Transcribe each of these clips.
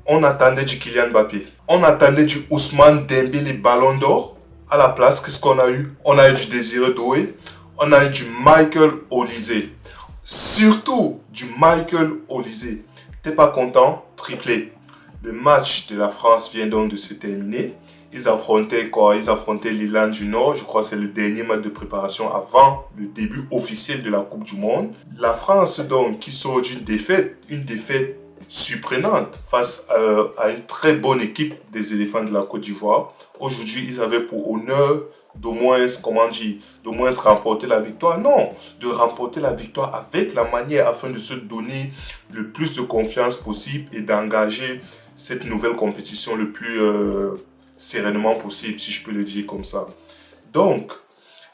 On attendait du Kylian Mbappé. On attendait du Ousmane Dembélé Ballon d'Or. À la place, qu'est-ce qu'on a eu? On a eu du Désiré Doué. On a eu du Michael Olise. Surtout du Michael Olise. T'es pas content? Triplé. Le match de la France vient donc de se terminer. Ils affrontaient quoi? Ils affrontaient l'Irlande du Nord. Je crois que c'est le dernier match de préparation avant le début officiel de la Coupe du Monde. La France donc qui sort d'une défaite, une défaite surprenante face à une très bonne équipe des éléphants de la Côte d'Ivoire. Aujourd'hui, ils avaient pour honneur d'au moins, comment dire, d'au moins remporter la victoire. Non, de remporter la victoire avec la manière afin de se donner le plus de confiance possible et d'engager cette nouvelle compétition le plus sereinement possible, si je peux le dire comme ça. Donc,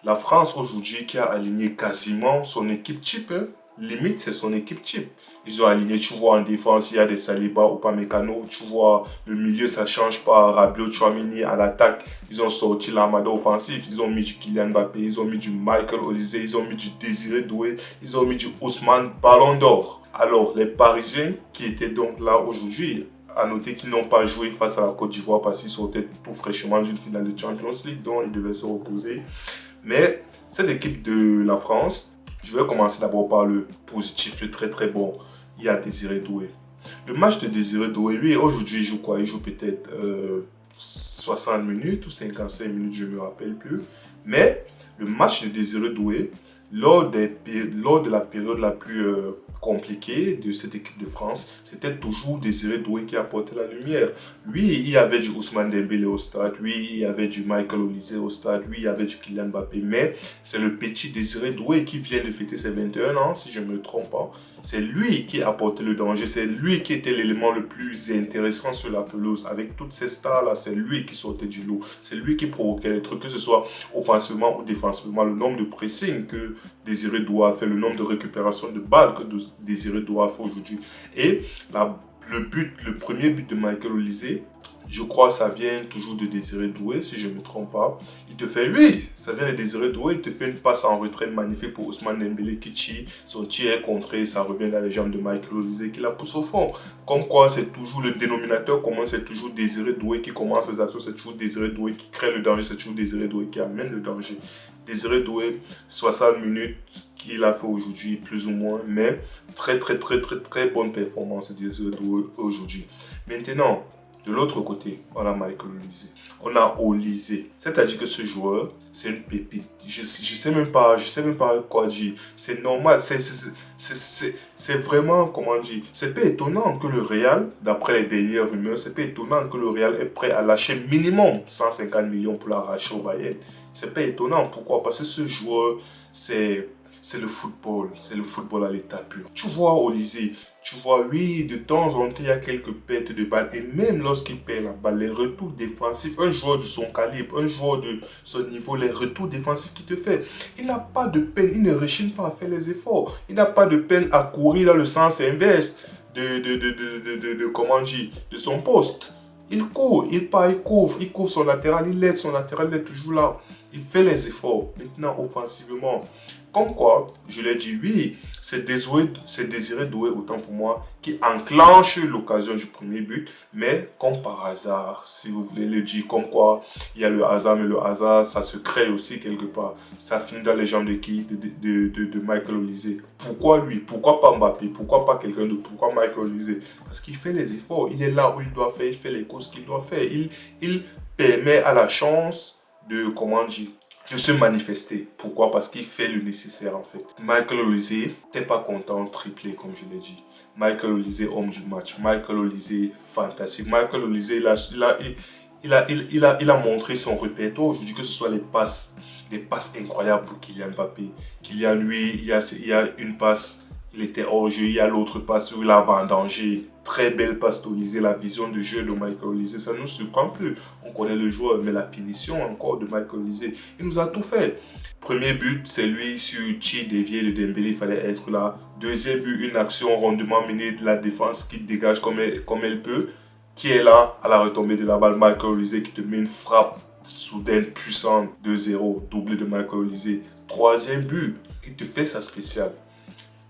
la France aujourd'hui qui a aligné quasiment son équipe type, limite c'est son équipe type. Ils ont aligné, tu vois en défense il y a des Saliba ou pas Mécano, tu vois le milieu ça change pas, Rabiot, Chouamini à l'attaque, ils ont sorti l'armada offensif, ils ont mis du Kylian Mbappé, ils ont mis du Michael Olise, ils ont mis du Désiré Doué, ils ont mis du Ousmane Ballon d'Or. Alors les Parisiens qui étaient donc là aujourd'hui, à noter qu'ils n'ont pas joué face à la Côte d'Ivoire parce qu'ils sortaient tout fraîchement d'une finale de Champions League dont ils devaient se reposer. Mais cette équipe de la France, je vais commencer d'abord par le positif, le très très bon. Il y a Désiré Doué. Le match de Désiré Doué, lui, aujourd'hui, il joue quoi? Il joue peut-être 60 minutes ou 55 minutes, je ne me rappelle plus. Mais le match de Désiré Doué, lors de la période la plus compliquée de cette équipe de France, c'était toujours Désiré Doué qui apportait la lumière. Lui, il y avait du Ousmane Dembélé au stade, lui, il y avait du Michael Olise au stade, lui, il y avait du Kylian Mbappé. Mais c'est le petit Désiré Doué qui vient de fêter ses 21 ans, si je ne me trompe pas. C'est lui qui apportait le danger, c'est lui qui était l'élément le plus intéressant sur la pelouse. Avec toutes ces stars-là, c'est lui qui sortait du lot. C'est lui qui provoquait les trucs, que ce soit offensivement ou défensivement. Le nombre de pressing que Désiré Doué a fait, le nombre de récupérations de balles que Désiré Doué a fait aujourd'hui. Et le premier but de Michael Olise, je crois que ça vient toujours de Désiré Doué, si je ne me trompe pas. Il te fait, oui, ça vient de Désiré Doué, il te fait une passe en retrait magnifique pour Ousmane Dembélé qui tire, son tir est contré, ça revient dans les jambes de Michael Olise qui la pousse au fond. Comme quoi, c'est toujours le dénominateur commun, c'est toujours Désiré Doué qui commence les actions, c'est toujours Désiré Doué qui crée le danger, c'est toujours Désiré Doué qui amène le danger. Désiré Doué, 60 minutes qu'il a fait aujourd'hui, plus ou moins, mais très bonne performance de Désiré Doué aujourd'hui. Maintenant, de l'autre côté, on a Michael Olise. On a Olise. C'est-à-dire que ce joueur, c'est une pépite. Je sais même pas quoi dire. C'est normal. C'est vraiment, comment dire, c'est pas étonnant que le Real, d'après les dernières rumeurs, c'est pas étonnant que le Real est prêt à lâcher minimum 150 millions pour l'arracher au Bayern. C'est pas étonnant. Pourquoi? Parce que ce joueur, c'est le football à l'état pur. Tu vois Olise, tu vois, oui, de temps en temps, il y a quelques pertes de balles. Et même lorsqu'il perd la balle, les retours défensifs, un joueur de son calibre, un joueur de son niveau, les retours défensifs qu'il te fait, il n'a pas de peine, il ne rechigne pas à faire les efforts. Il n'a pas de peine à courir dans le sens inverse comment dire, de son poste. Il court, il part, il couvre son latéral, il aide son latéral, il est toujours là. Il fait les efforts. Maintenant, offensivement, comme quoi, je l'ai dit, oui, c'est Désiré Doué, autant pour moi, qui enclenche l'occasion du premier but. Mais comme par hasard, si vous voulez le dire, comme quoi, il y a le hasard, mais le hasard, ça se crée aussi quelque part. Ça finit dans les jambes de qui? De Michael Olise. Pourquoi lui? Pourquoi pas Mbappé? Pourquoi pas quelqu'un d'autre? Pourquoi Michael Olise? Parce qu'il fait les efforts. Il est là où il doit faire. Il fait les courses qu'il doit faire. Il permet à la chance de, comment dire, de se manifester. Pourquoi? Parce qu'il fait le nécessaire en fait. Michael Olise, t'es pas content, triplé comme je l'ai dit. Michael Olise, homme du match. Michael Olise, fantastique. Michael Olise, il a montré son répertoire aujourd'hui, que ce soit des passes incroyables pour Kylian Mbappé. Kylian, lui, il y a une passe, il était hors jeu. Il y a l'autre passe où il a vendangé. Très belle passe d'Olise, la vision de jeu de Michael Olise, ça ne nous surprend plus. On connaît le joueur, mais la finition encore de Michael Olise, il nous a tout fait. Premier but, c'est lui sur tir dévié de Dembélé, il fallait être là. Deuxième but, une action rondement menée de la défense qui dégage comme elle peut, qui est là à la retombée de la balle. Michael Olise qui te met une frappe soudaine, puissante, 2-0, doublé de Michael Olise. Troisième but, qui te fait sa spéciale.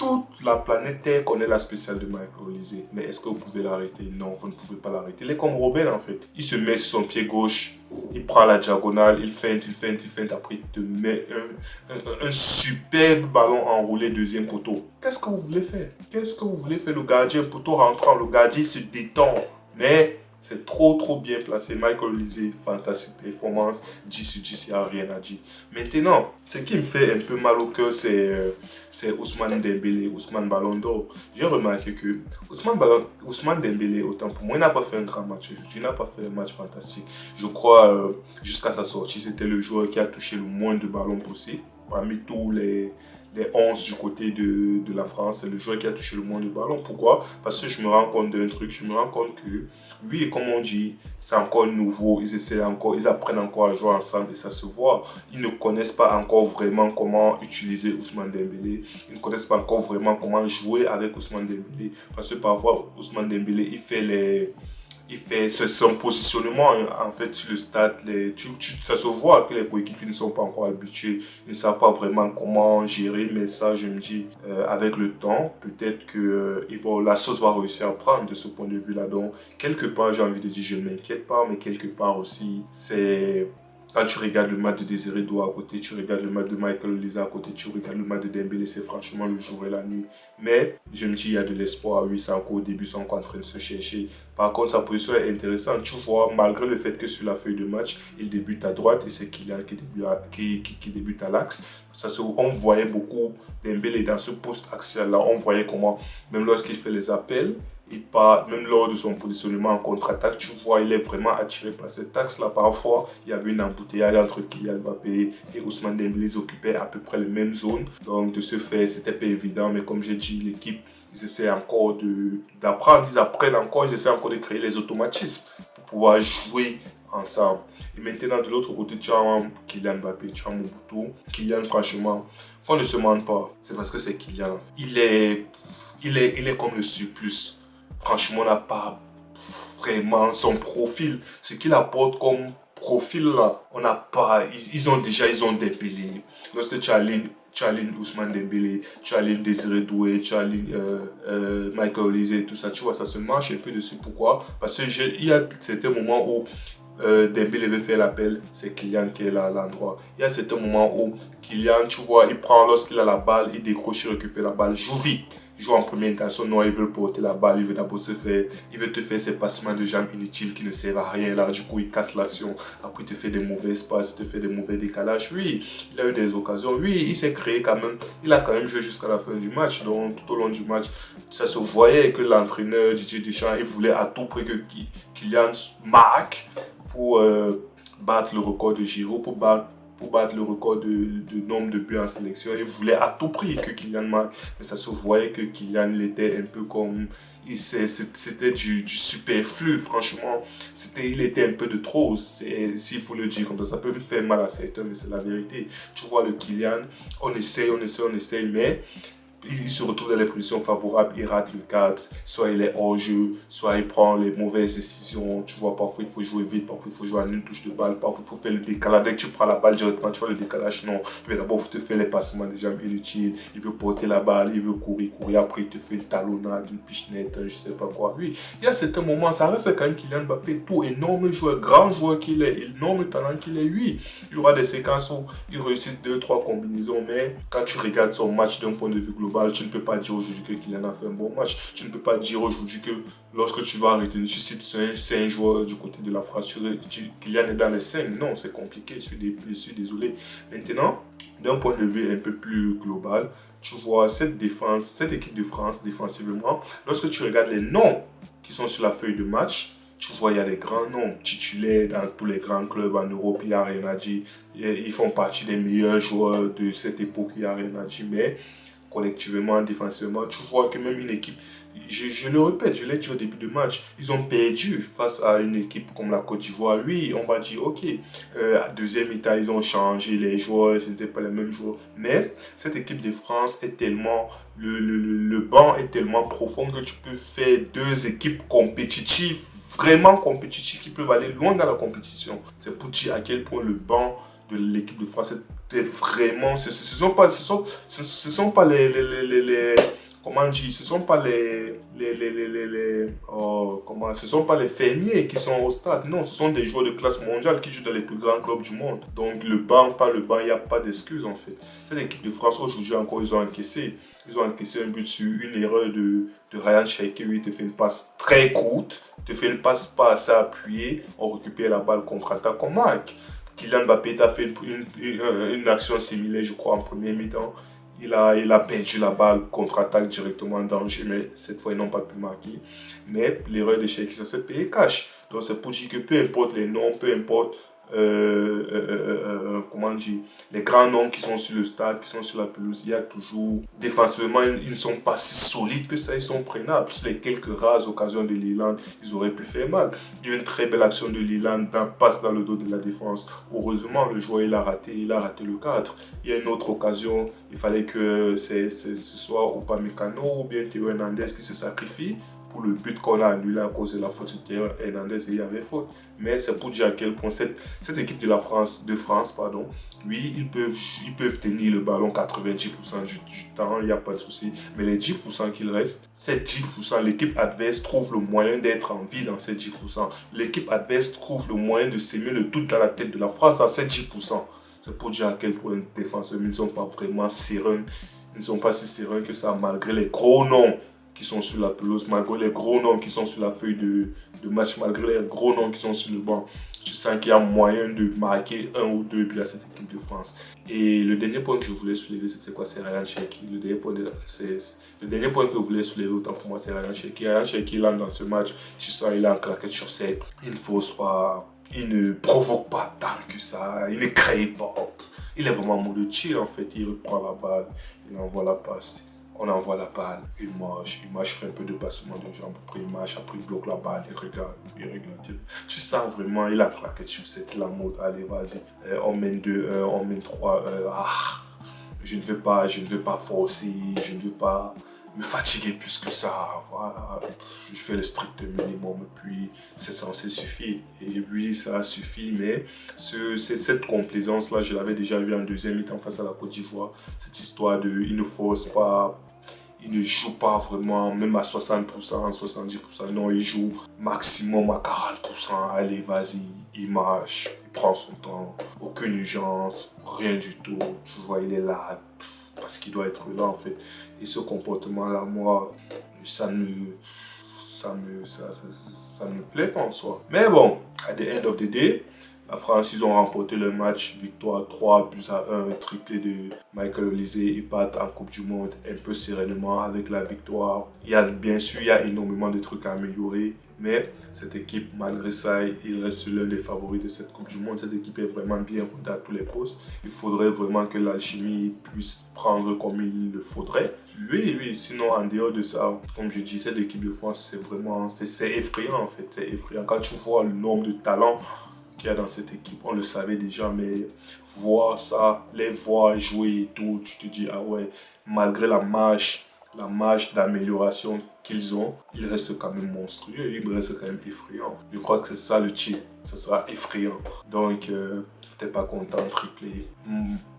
Toute la planète Terre connaît la spéciale de Michael Olise. Mais est-ce que vous pouvez l'arrêter? Non, vous ne pouvez pas l'arrêter. Il est comme Robben en fait. Il se met sur son pied gauche, il prend la diagonale, il feinte, après il te met un superbe ballon enroulé deuxième poteau. Qu'est-ce que vous voulez faire? Qu'est-ce que vous voulez faire? Le gardien, poteau rentrant, le gardien se détend. Mais c'est trop bien placé. Michael Olise, fantastique performance. 10 sur 10, il n'y a rien à dire. Maintenant, ce qui me fait un peu mal au cœur, c'est Ousmane Dembélé, Ousmane Ballon d'Or. J'ai remarqué que Ousmane Dembélé, autant pour moi, il n'a pas fait un grand match aujourd'hui. Il n'a pas fait un match fantastique. Je crois, jusqu'à sa sortie, c'était le joueur qui a touché le moins de ballons possible. Parmi tous les 11 du côté de la France, c'est le joueur qui a touché le moins de ballons. Pourquoi? Parce que je me rends compte d'un truc, je me rends compte que, oui, comme on dit, c'est encore nouveau, ils apprennent encore à jouer ensemble et ça se voit. Ils ne connaissent pas encore vraiment comment utiliser Ousmane Dembélé, ils ne connaissent pas encore vraiment comment jouer avec Ousmane Dembélé. Parce que parfois, Ousmane Dembélé, il fait son positionnement en fait sur le stade. Ça se voit que les coéquipiers ne sont pas encore habitués, ils ne savent pas vraiment comment gérer, mais ça je me dis avec le temps peut-être que la sauce va réussir à prendre de ce point de vue là. Donc quelque part j'ai envie de dire je ne m'inquiète pas, mais quelque part aussi c'est... Quand tu regardes le match de Désiré Doué à côté, tu regardes le match de Michael Olise à côté, tu regardes le match de Dembélé, c'est franchement le jour et la nuit. Mais je me dis, il y a de l'espoir. Oui, c'est encore au début, ils sont encore en train de se chercher. Par contre, sa position est intéressante. Tu vois, malgré le fait que sur la feuille de match, il débute à droite et c'est Kylian qui débute à l'axe. On voyait beaucoup Dembélé dans ce poste axial-là. On voyait comment, même lorsqu'il fait les appels, même lors de son positionnement en contre-attaque, tu vois, il est vraiment attiré par cet axe-là. Parfois, il y avait une embouteillage entre Kylian Mbappé et Ousmane Dembélé. Ils occupaient à peu près les mêmes zones. Donc, de ce fait, c'était pas évident. Mais comme j'ai dit, l'équipe, ils essaient encore d'apprendre. Ils apprennent encore, ils essaient encore de créer les automatismes pour pouvoir jouer ensemble. Et maintenant, de l'autre côté, tu as Kylian Mbappé, tu as Mobutu. Kylian, franchement, qu'on ne se mente pas. C'est parce que c'est Kylian. Il est comme le surplus. Franchement, on n'a pas vraiment son profil. Ce qu'il apporte comme profil là, on n'a pas. Ils ont Dembélé. Lorsque tu as Ousmane Dembélé, tu as Désiré Doué, tu as Michael Olise et tout ça, tu vois, ça se marche un peu dessus. Pourquoi? Parce qu'il y a certains moments où Dembélé veut faire l'appel, c'est Kylian qui est là à l'endroit. Il y a certains moments où Kylian, tu vois, il prend lorsqu'il a la balle, il décroche, il récupère la balle, joue vite. Joue en première intention, non, il veut porter la balle, il veut d'abord il veut te faire ses passements de jambes inutiles qui ne servent à rien. Là, du coup, il casse l'action. Après, il te fait des mauvais passes, il te fait des mauvais décalages. Oui, il a eu des occasions. Oui, il s'est créé quand même. Il a quand même joué jusqu'à la fin du match. Donc, tout au long du match, ça se voyait que l'entraîneur Didier Deschamps, il voulait à tout prix que Kylian marque pour battre le record de Giroud, pour battre le record de nombre de buts en sélection. Il voulait à tout prix que Kylian marque, mais ça se voyait que Kylian il était un peu comme... C'était du superflu, franchement. Il était un peu de trop, s'il faut le dire comme ça peut faire mal à certains, mais c'est la vérité. Tu vois le Kylian, on essaye, mais... il se retrouve dans les positions favorables, il rate le cadre, soit il est hors jeu, soit il prend les mauvaises décisions. Tu vois, parfois il faut jouer vite, parfois il faut jouer en une touche de balle, parfois il faut faire le décalage. Dès que tu prends la balle directement, tu vois le décalage, non. Il veut d'abord te faire les passements des jambes inutiles, il veut porter la balle, il veut courir, après il te fait une talonnade, une pichenette, je sais pas quoi. Oui, il y a certains moments, ça reste quand même Kylian Mbappé, tout énorme joueur, grand joueur qu'il est, énorme talent qu'il est, oui. Il y aura des séquences où il réussit 2-3 combinaisons, mais quand tu regardes son match d'un point de vue global, tu ne peux pas dire aujourd'hui que Kylian a fait un bon match. Tu ne peux pas dire aujourd'hui que lorsque tu vas arrêter, tu cites 5 joueurs du côté de la France, Kylian est dans les 5. Non, c'est compliqué, je suis désolé. Maintenant, d'un point de vue un peu plus global, tu vois cette équipe de France défensivement, lorsque tu regardes les noms qui sont sur la feuille de match, tu vois, il y a des grands noms titulaires dans tous les grands clubs en Europe, il n'y a rien à dire. Ils font partie des meilleurs joueurs de cette époque, il n'y a rien à dire. Mais collectivement, défensivement, tu vois que même une équipe, je le répète, je l'ai dit au début du match, ils ont perdu face à une équipe comme la Côte d'Ivoire. Oui, on va dire, ok, à deuxième mi-temps, ils ont changé les joueurs, ce n'étaient pas les mêmes joueurs. Mais cette équipe de France est tellement, le banc est tellement profond que tu peux faire deux équipes compétitives, vraiment compétitives, qui peuvent aller loin dans la compétition. C'est pour dire à quel point le banc de l'équipe de France est est vraiment, ce sont pas, ce sont pas comment on dit, ce sont pas ce sont pas les fermiers qui sont au stade, non, ce sont des joueurs de classe mondiale qui jouent dans les plus grands clubs du monde. Donc le banc, pas le banc, il n'y a pas d'excuse en fait. Cette équipe de France, aujourd'hui encore, ils ont encaissé un but sur une erreur de Ryan Cherki où il te fait une passe très courte, te fait une passe pas assez appuyée, on récupère la balle contre-attaque, on marque. Kylian Mbappé a fait une action similaire, je crois, en premier mi-temps. Il a perdu la balle, contre-attaque directement en danger, mais cette fois, ils n'ont pas pu marquer. Mais l'erreur de Cherki, ça s'est payé cash. Donc, c'est pour dire que peu importe les noms, peu importe comment dire, les grands noms qui sont sur le stade, qui sont sur la pelouse, il y a toujours, défensivement, ils ne sont pas si solides que ça, ils sont prenables. Sur les quelques rares occasions de Leland, ils auraient pu faire mal. Il y a eu une très belle action de Leland, d'un passe dans le dos de la défense. Heureusement, le joueur, il a raté le cadre. Il y a une autre occasion, il fallait que ce soit Upamecano ou bien Théo Hernandez qui se sacrifie pour le but qu'on a annulé à cause de la faute de Théo Hernandez, et il y avait faute. Mais c'est pour dire à quel point cette équipe de France, oui, ils peuvent tenir le ballon 90% du temps, il n'y a pas de souci. Mais les 10% qu'il reste, ces 10%, l'équipe adverse trouve le moyen d'être en vie dans ces 10%. L'équipe adverse trouve le moyen de s'aimer le tout dans la tête de la France dans ces 10%. C'est pour dire à quel point les défenseurs ne sont pas vraiment sereins. Ils ne sont pas si sereins que ça, malgré les gros noms qui sont sur la pelouse, malgré les gros noms qui sont sur la feuille de match, malgré les gros noms qui sont sur le banc. Je sens qu'il y a moyen de marquer 1 ou 2 buts à cette équipe de France. Et le dernier point que je voulais soulever, c'était quoi? C'est Ryan Cherki. Le dernier point que je voulais soulever, autant pour moi, c'est Ryan Cherki. Ryan Cherki, là, dans ce match, je sens qu'il a un claquette sur 7. Il ne force pas, il ne provoque pas tant que ça, il ne crée pas. Il est vraiment en mode chill, en fait. Il reprend la balle, il envoie la passe. On envoie la balle, il marche, fait un peu de passement de jambes, après il marche, après il bloque la balle, il regarde. Tu sens vraiment, il a claqué sur cette la mode, allez vas-y, on mène 2-1, on mène 3-1, je ne veux pas forcer, je ne veux pas me fatiguer plus que ça, voilà, je fais le strict minimum, puis c'est censé suffire, et oui, ça a suffi, mais cette complaisance-là, je l'avais déjà vu en deuxième mi-temps face à la Côte d'Ivoire, cette histoire de, il ne force pas, il ne joue pas vraiment, même à 60%, 70%, non, il joue maximum à 40%, allez, vas-y, il marche, il prend son temps, aucune urgence, rien du tout, tu vois, il est là, parce qu'il doit être là en fait. Et ce comportement-là, moi, ça ne me plaît pas en soi. Mais bon, at the end of the day, la France, ils ont remporté le match, victoire 3-1, triplé de Michael Olise. Ils partent en Coupe du Monde un peu sereinement avec la victoire. Bien sûr, il y a énormément de trucs à améliorer. Mais cette équipe, malgré ça, il reste l'un des favoris de cette Coupe du Monde. Cette équipe est vraiment bien rodée à tous les postes. Il faudrait vraiment que l'alchimie puisse prendre comme il le faudrait. Oui, sinon en dehors de ça, comme je dis, cette équipe de France, c'est vraiment, c'est effrayant en fait. C'est effrayant quand tu vois le nombre de talents qu'il y a dans cette équipe. On le savait déjà, mais voir ça, les voir jouer et tout, tu te dis, ah ouais, malgré la marge d'amélioration qu'ils ont, il reste quand même monstrueux, il reste quand même effrayant. Je crois que c'est ça le cheat, ça sera effrayant. Donc, t'es pas content, triplé.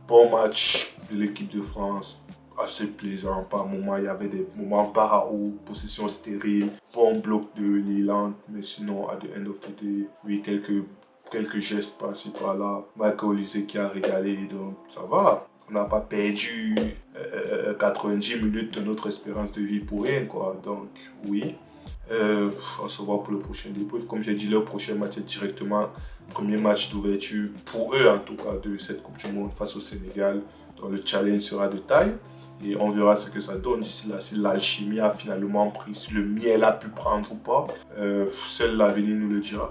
Bon match de l'équipe de France, assez plaisant. Par moments, il y avait des moments par où possession stérile, bon bloc de Leland, mais sinon, à the end of the day, oui, quelques gestes par-ci par-là. Michael Olise qui a régalé, donc ça va. On n'a pas perdu 90 minutes de notre espérance de vie pour rien, quoi. Donc, oui. On se voit pour le prochain débrief. Comme j'ai dit, le prochain match est directement premier match d'ouverture pour eux, en tout cas, de cette Coupe du Monde face au Sénégal. Donc, le challenge sera de taille. Et on verra ce que ça donne d'ici là, si l'alchimie a finalement pris, si le miel a pu prendre ou pas. Seul l'avenir nous le dira.